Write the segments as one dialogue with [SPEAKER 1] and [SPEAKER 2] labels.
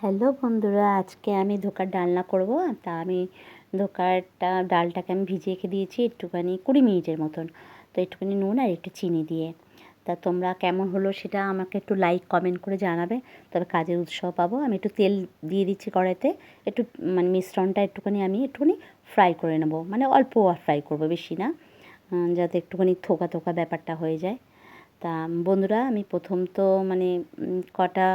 [SPEAKER 1] Hello বন্ধুরা, আজকে আমি ধোকার ডালনা করব। তা আমি ডালটাকে আমি ভিজিয়ে রেখে দিয়েছি একটুখানি 20 মিনিটের মতন। তো একটুখানি নুন আর একটু চিনি দিয়ে। তা তোমরা কেমন হলো সেটা আমাকে একটু লাইক কমেন্ট করে জানাবে, তবে কাজের উৎসাহ পাবো। আমি একটু তেল দিয়ে দিচ্ছি কড়াইতে, একটু মিশ্রণটা একটুখানি ফ্রাই করে নেব, অল্প ফ্রাই করব, বেশি না, যাতে একটুখানি থোকা থোকা ব্যাপারটা হয়ে যায়। তা বন্ধুরা, আমি প্রথম তো কটা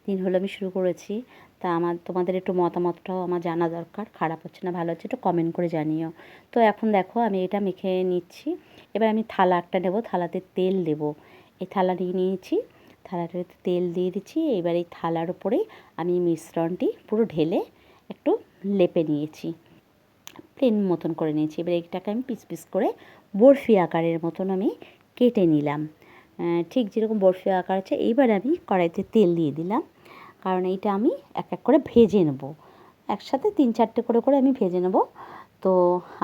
[SPEAKER 1] দিন হলো আমি শুরু করেছি। তা তোমাদের একটু মতামতটাও আমার জানা দরকার, খারাপ হচ্ছে না ভালো হচ্ছে একটু কমেন্ট করে জানিও। তো এখন দেখো আমি এটা মেখে নিচ্ছি। এবার আমি থালা একটা নেব, থালাতে তেল দেব। এই থালা নিয়ে নিয়েছি, থালাটাতে তেল দিয়ে দিচ্ছি। এবার এই থালার উপরেই আমি মিশ্রণটি পুরো ঢেলে একটু লেপে নিয়েছি, প্লেন মতন করে নিয়েছি। এবার এটাকে আমি পিস পিস করে বরফি আকারের মতন আমি কেটে নিলাম, ঠিক যেরকম বরফি আকার আছে। এইবার আমি কড়াইতে তেল দিয়ে দিলাম, কারণ এইটা আমি এক এক করে ভেজে নেব, একসাথে 3-4টে করে আমি ভেজে নেব। তো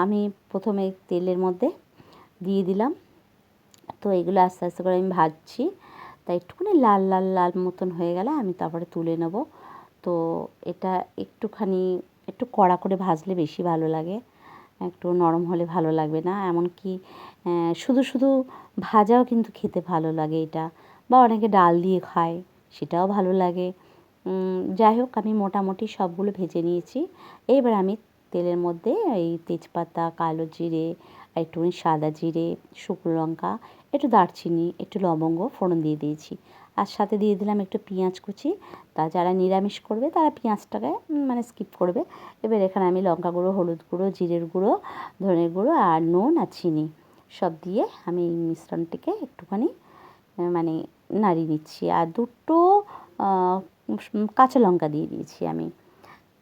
[SPEAKER 1] আমি প্রথমে তেলের মধ্যে দিয়ে দিলাম। তো এগুলো আস্তে আস্তে করে আমি ভাজছি, তাই একটুখানি লাল লাল লাল মতন হয়ে গেলে আমি তারপরে তুলে নেব। তো এটা একটু কড়া করে ভাজলে বেশি ভালো লাগে, একটু নরম হলে ভালো লাগবে না। এমনকি শুধু শুধু ভাজাও কিন্তু খেতে ভালো লাগে এটা, বা অনেকে ডাল দিয়ে খায়, সেটাও ভালো লাগে। যাই হোক, আমি মোটামুটি সবগুলো ভেজে নিয়েছি। এবার আমি তেলের মধ্যে এই তেজপাতা, কালো জিরে, আর একটুখানি সাদা জিরে, শুকনো লঙ্কা, একটু দারচিনি, একটু লবঙ্গ ফোড়ন দিয়ে দিয়েছি। আর সাথে দিয়ে দিলাম একটু পেঁয়াজ কুচি। তা যারা নিরামিষ করবে তারা পেঁয়াজটাকে স্কিপ করবে। এবার এখানে আমি লঙ্কা গুঁড়ো, হলুদ গুঁড়ো, জিরের গুঁড়ো, ধনের গুঁড়ো আর নুন আর চিনি সব দিয়ে আমি এই মিশ্রণটিকে একটুখানি নাড়িয়ে নিচ্ছি। আর দুটো কাঁচা লঙ্কা দিয়ে দিয়েছি আমি।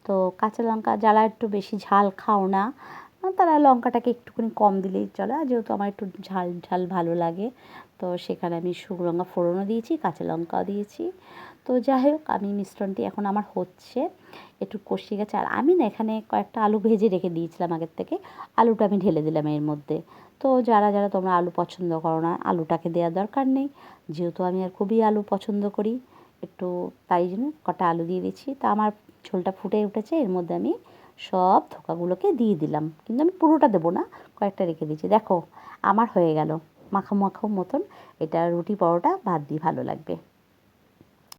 [SPEAKER 1] তো কাঁচা লঙ্কা যারা একটু বেশি ঝাল খাও না, তারা লঙ্কাটাকে একটুখানি কম দিলেই চলে। আর যেহেতু আমার একটু ঝাল ঝাল ভালো লাগে, তো সেখানে আমি শুকনো লঙ্কা ফোড়নও দিয়েছি, কাঁচা লঙ্কাও দিয়েছি। তো যাই হোক, আমি মিশ্রণটি এখন আমার হচ্ছে, একটু কষিয়ে গেছে। আর আমি না এখানে কয়েকটা আলু ভেজে রেখে দিয়েছিলাম আগের থেকে, আলুটা আমি ঢেলে দিলাম এর মধ্যে। তো যারা যারা তোমরা আলু পছন্দ করো না, আলুটাকে দেওয়ার দরকার নেই, যেহেতু আমি আর খুবই আলু পছন্দ করি একটু, তাই জন্য কটা আলু দিয়ে দিচ্ছি। তা আমার ঝোলটা ফুটে উঠেছে, এর মধ্যে আমি সব থোকাগুলোকে দিয়ে দিলাম, কিন্তু আমি পুরোটা দেবো না, কয়েকটা রেখে দিয়েছি। দেখো আমার হয়ে গেল মাখো মাখো মতন। এটা রুটি, পরোটা, ভাত দিয়ে ভালো লাগবে।